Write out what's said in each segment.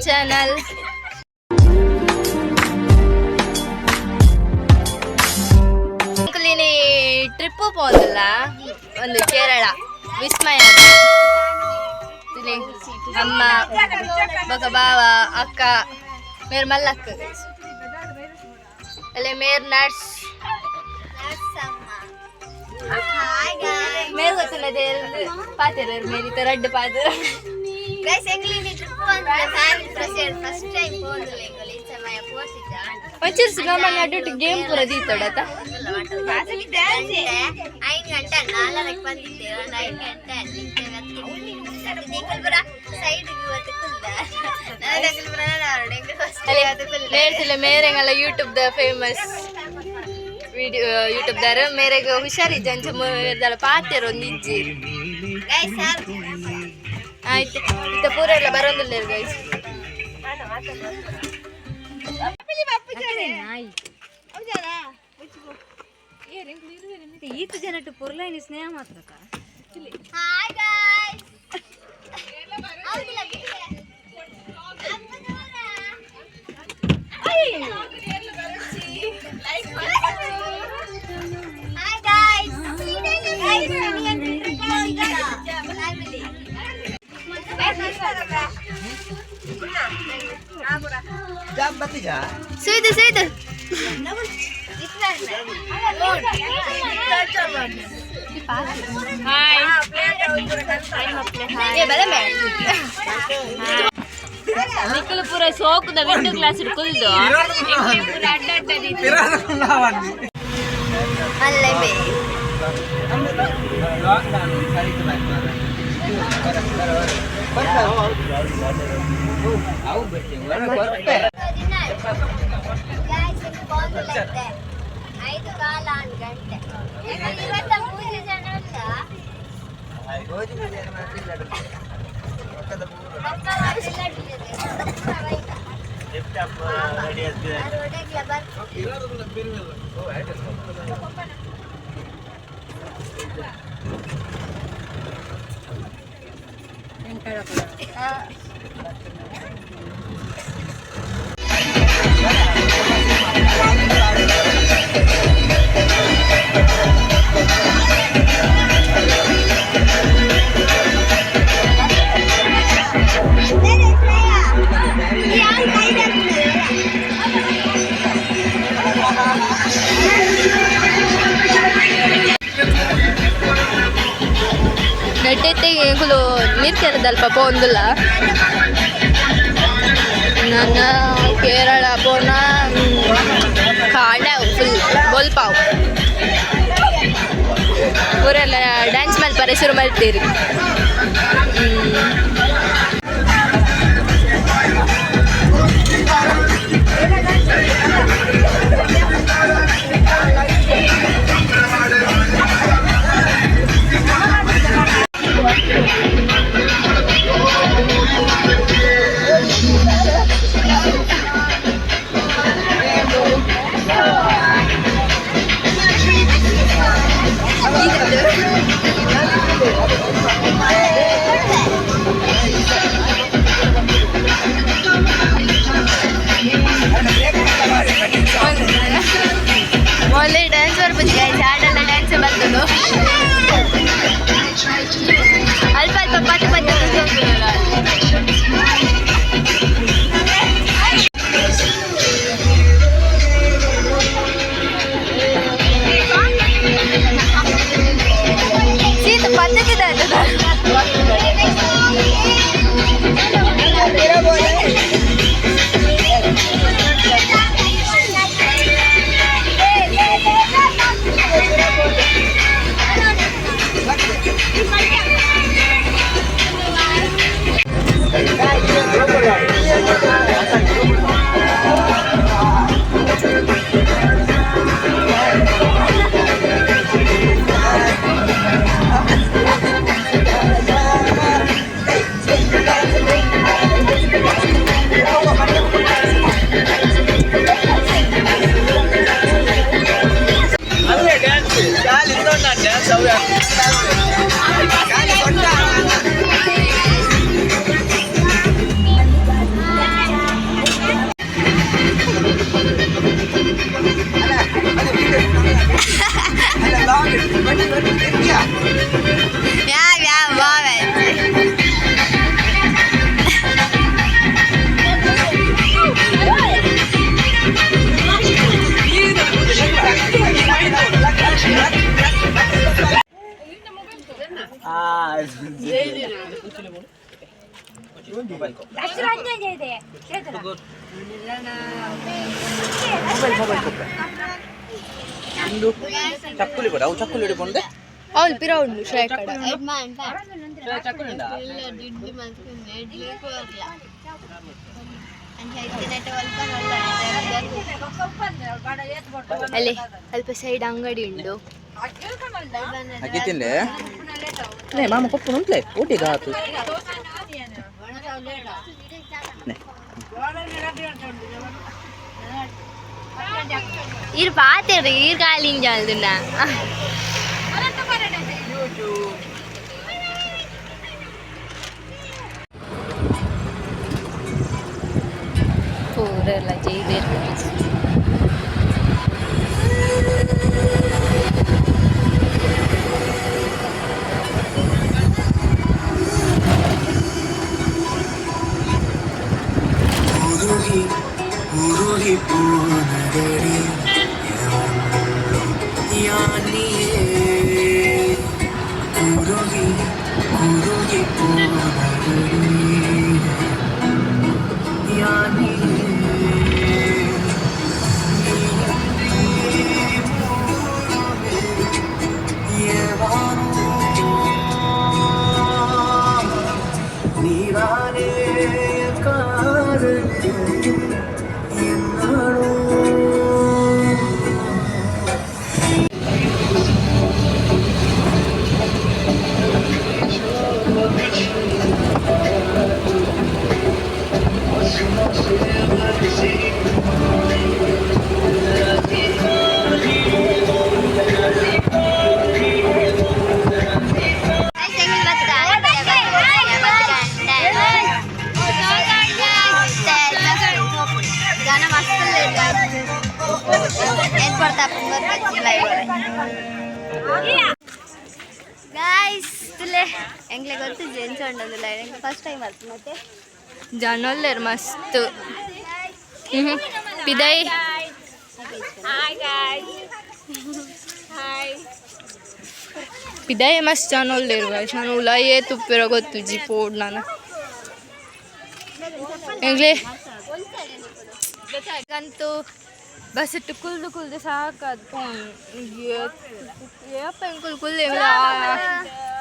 Channel. ಅಂಕಲಿನಿ trip ಹೋದಲ್ಲ ಒಂದು ಕೇರಳ ವಿಸ್ಮಯ ಅಮ್ಮ ಬಗ ಬಾವ ಅಕ್ಕ ಮೇರ್ ಮಲ್ಲಕ್ಕ ಅಲ್ಲೇ ಮೇರ್ ನರ್ಸ್ ಮೇರ್ ಗೊತ್ತಿಲ್ಲದೆ ಪಾತಿರ ಮೇರಿ ರಡ್ಡು ಪಾತ್ರ ಒಂಚೂರು ಗಮನ ಅಡ್ಡು ಗೇಮ್ ಪೂರ ದೀತೋಡತ ಹೇಳ್ತಿಲ್ಲ ಮೇರೆಂಗಲ್ಲ ಯೂಟ್ಯೂಬ್ ದ ಫೇಮಸ್ ವಿಡಿಯೋ ಯೂಟ್ಯೂಬ್ ದಾರ ಮೇರೆಗೆ ಹುಷಾರಿದ್ದ ಅಂಚ ಮೇರೆದಲ್ಲ ಪಾತಿರ ಒಂದು ಇಜ್ಜಿ ಆಯ್ತು ಇತ್ತ ಪೂರ ಎಲ್ಲ ಬರೋದಿಲ್ಲ ಗೈಸ್. ಈತ ಜನಟ್ಟು ಪುರ್ಲೈನಿ ಸ್ನೇಹ ಮಾತ್ರ ಸುಯ್ದು ನಿಕ್ಕಲು ಪೂರ ಸೋಕುದ ವಿಂಡೋ ಕ್ಲಾಸ್ ಹಿಡ್ಕೊಳ್ದು ಅಲ್ಲೇ ಐದು ಕಾಲ ಗಂಟೆ ನೆಟ್ಟೆಗಳು ನೀರ್ಕೆರದಲ್ಪ ಪೋಂದಿಲ್ಲ ನನ್ನ ಕೇರಳ ಪೋನ ಕಾಡಾವು ಫುಲ್ ಗೋಲ್ಪಾವು ಊರೆಲ್ಲ ಡ್ಯಾನ್ಸ್ ಮೇಲೆ ಪರಿಸರ ಮಾಡ್ತೀರಿ. ಒಳ್ಳೆ ಡ್ಯಾನ್ಸ್ ಬರ್ಬೋದು ಹಾಡೆಲ್ಲ ಡ್ಯಾನ್ಸ್ ಬರ್ತದೋ ಅಲ್ಪ ಅಲ್ಪ ಪತ್ತು ಪತ್ತು ಸೀತ ಪದ್ದತಿದೆ Ja, Moment. చక్కులు కూడా చక్కులు ఇడిపోండి అవును పిరౌండు శ్రేకడ చక్కులుండా ಅಲ್ಲೇ ಸ್ವಲ್ಪ ಸೈಡ್ ಅಂಗಡಿ ಉಂಡು ಹಾಕಿತ್ತಿಂದೆ ಮಾಮ ಕೊಪ್ಪು ಉಂಟ್ಲೆ ಊಟಿಗೆ ಆತು ಇರ್ ಪಾತಿರ್ರಿ ಇರ್ ಕಾಲಿಂಗ್ ಜಾಲ್ದುನ್ನ ಪೂರೆಲ್ಲ ಜೈಬೇರ್ ಗಾಯ್ಸ್ ತುಲೆ ಎಂಗ್ಲೆ ಗೊತ್ತು ಜೆಂಟ್ಸ್ ಉಂಡಂದಿಲ್ಲ ಫಸ್ಟ್ ಟೈಮ್ ಆಯ್ತು ಮತ್ತೆ ಜನಲ್ಲೇರು ಮಸ್ತ್ ಪಿದೈ ಪಿದೈ ಮಸ್ತ್ ಜನಲ್ಲೇರು ಗಾಯ್ಸ್ ನಾನು ಉಲಾಯೇ ತುಪ್ಪಿರೋ ಗೊತ್ತು ಜಿ ಪೋಡ್ ನಾನು ಎಂಗ್ಲೆ ಅಂತೂ ಬಸ್ ಇಟ್ಟು ಕುಲ್ದು ಸಾಕದು ಏಪ್ಪ ಕುಲ್ ಕುಲ್ಲೆ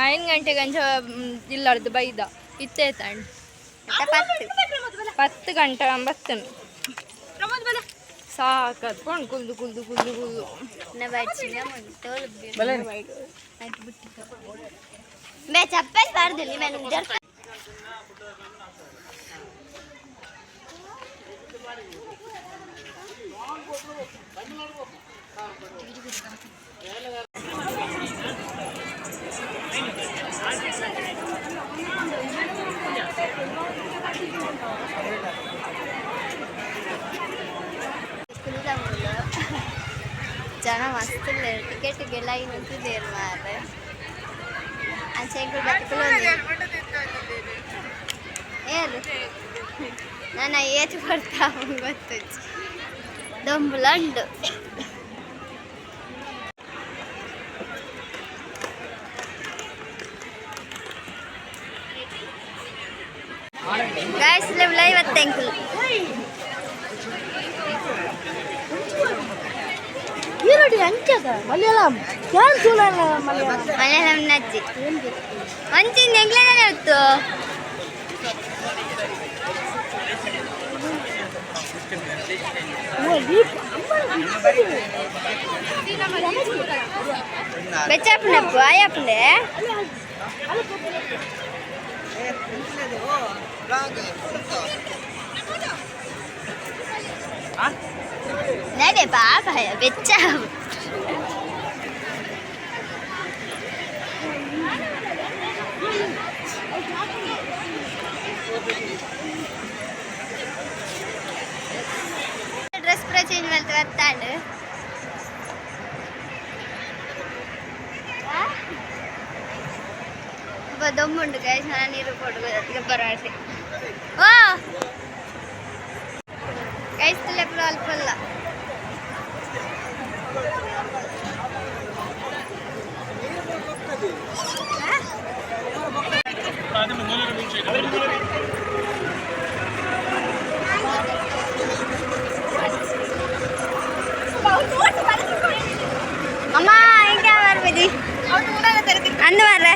5 ಗಂಟೆಗೆ ಅಂಚ ಇಲ್ಲಾರ್ದು ಬೈದ ಇತ್ತೇ ತಂಡು 10 ಗಂಟೆ 9 ಸಾಕದು ಕೊಂಡು ಕುಲ್ದು ಚಪ್ಪಲ್ ಬಾರ್ದಿಲ್ಲ ಜನ ಮಸ್ತ್ ಟಿಕೆಟ್ಗೆ ಲೈನ್ ನಿಂತಿದ್ದೇರು ಮಾರ್ರೆ ಅಂಚೆಗಳು ಬಟ್ಟಲು ಏರು ನಾನು ಏತು ಬರ್ತಾ ಗೊತ್ತು ದೊಂಬುಲಂಡು ಗೈಸ್ ಲೈವ್ ಅಂಕಲ್ ఈరోడి అంచగా మలయాళం క్యాన్ చూడాల మలయాళం నచ్చి మంచి నెగ్లేనే వద్దు బెచ్చప్పుడు ఆయప్పుడే నడే బాబా బెచ్చా డ్రెస్ కూడా చేంజ్ వెళ్తాడు ದಮ್ಮುಂಡು ಗೈಸ್ ನಾನು ನೀರು ಕೊಟ್ಟು ಬರಾಸೆ ಓ ಗೈಸ್ ತುಲೆಪ್ಪ ಅಲ್ಪಲ್ಲ ಅಮ್ಮ ಹಿಂಗೆ ಬರ್ಬೇಡಿ ಅಂದು ಬರ್ರೆ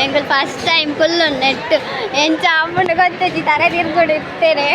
ಎಂಕಲ್ ಫಸ್ಟ್ ಟೈಮ್ ಫುಲ್ ನೆಟ್ ಏನು ಚಾಮುಂಡ ಗೊತ್ತೈತಿ ತರ ತಿರ್ಕೊಂಡು ಇರ್ತೇನೆ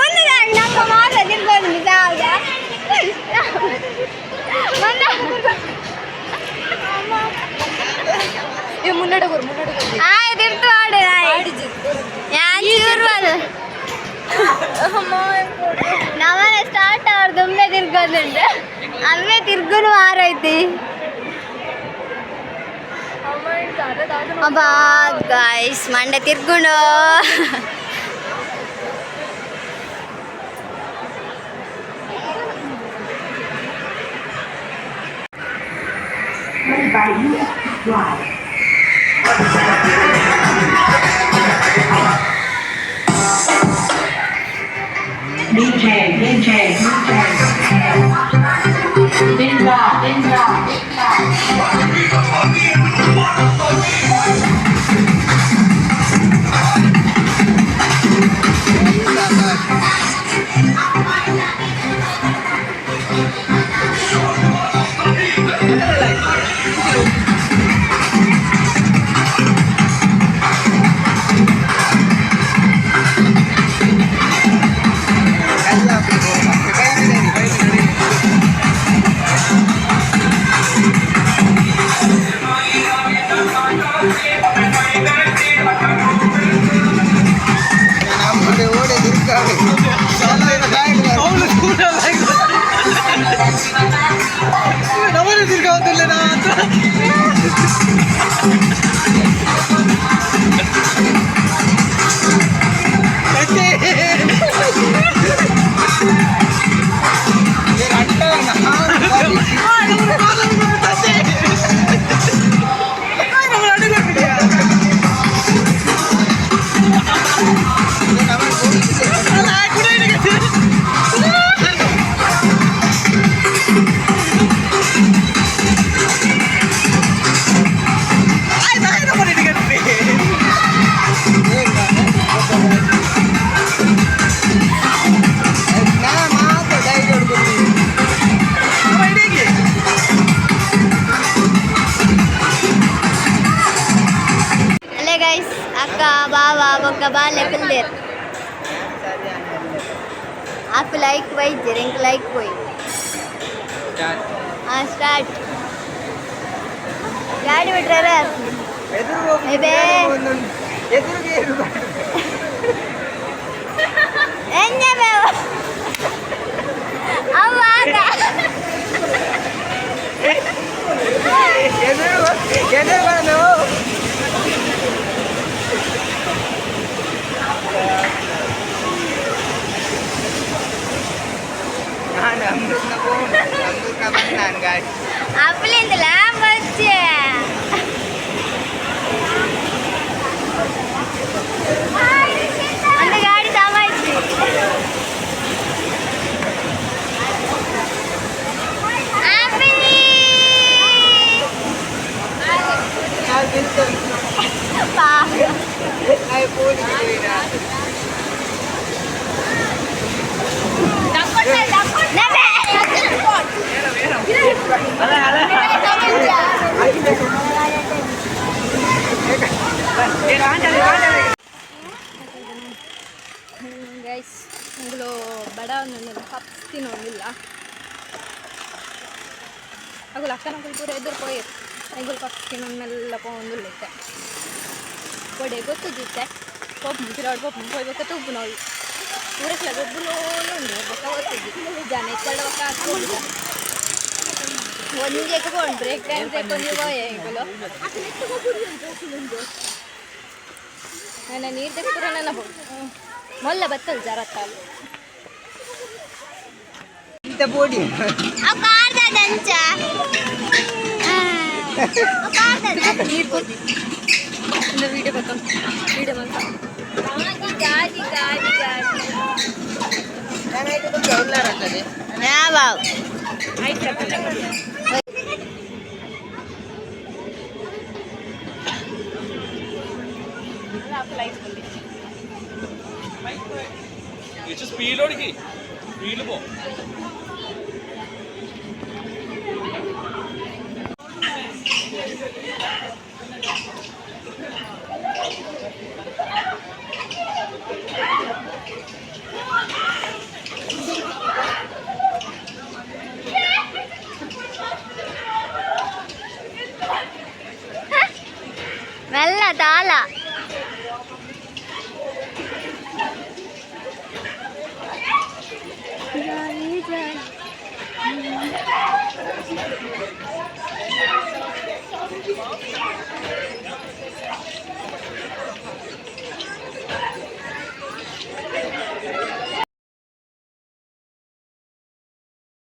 ಒಂದು ನಮ್ಮ ಮಾತ್ರ ತಿರ್ಬೋದು ನಿಜ മുന്നോട്ട് തിർത്തു പാട് ഞാൻ ചൂർവാണ് ನಮ್ಮನೆ ಸ್ಟಾರ್ಟ್ ಅವ್ರು ದುಮ್ಮೆ ತಿರ್ಗೋದುಂಟು ಅವೇ ತಿರ್ಗುನು ಮಾರೈತಿ ಅಬ್ಬಾ guys Monday ತಿರ್ಗುನು DJ. Binda. Kabale pelir. Aku like boy, jereng like boy. Start. Gaadi bitrara. Ebe. Enja be. Avaga. Edur bano. Ambil kabanan guys. Apalin telah baca. Anda gaadi sama itu. Pak. Ay pun gila. Dapat. Guys ಎಂಗ್ಳು ಬಡವನನ್ನೆಲ್ಲ puffs ತಿನ್ನೋದಿಲ್ಲ ಅಗುಲು ಅಕ್ಕನ ಪೂರ ಎದುರು ಪೋಯರು ಎಂಗುಲು puffs ತಿನ್ನೋನ್ನೆಲ್ಲ ಪೋಂದುಲ್ಲೈತೆ ಕೊಡೆ ಗೊತ್ತಿದ್ದಿತ್ತೆ ಪಪ್ಪು ತಿರುಗಾಡು ಪಪ್ಪು ಹೋಗ್ಬೇಕಂತ ಉಪ್ಪು ನೋಡಿ ಊರಕ್ಲ ಗೊಬ್ಬು ಉಂಡು ಬೊಕ್ಕ ಗೊತ್ತಿದ್ದಿ ಜನ ಎತ್ತಡ ಬೊಕ್ಕ ಹಾಕ್ಕೊಂಡು ಒಂದಿಗೆ ಕೊಂಡು ಬ್ರೇಕ್ ಟೈಮ್ ಕೊಂಡು ಹೋಯ ಎಂಗುಲು ನನ್ನ ನೀರು ತೆಗ್ಪುರ ನನ್ನ ಮೊಲ್ಲ ಬತ್ತಲ್ ಜರತ್ತಾಲು ನೀರು ಕೊಡ್ತಿ இந்த வீடியோ பக்கம் வீடியோ வந்து ಗಾಡಿ ಗಾಡಿ ಗಾಡಿ സ്പീഡ് ഓടിക്ക് സ്പീഡിൽ പോ ಮೆಲ್ಲ ತಾಳ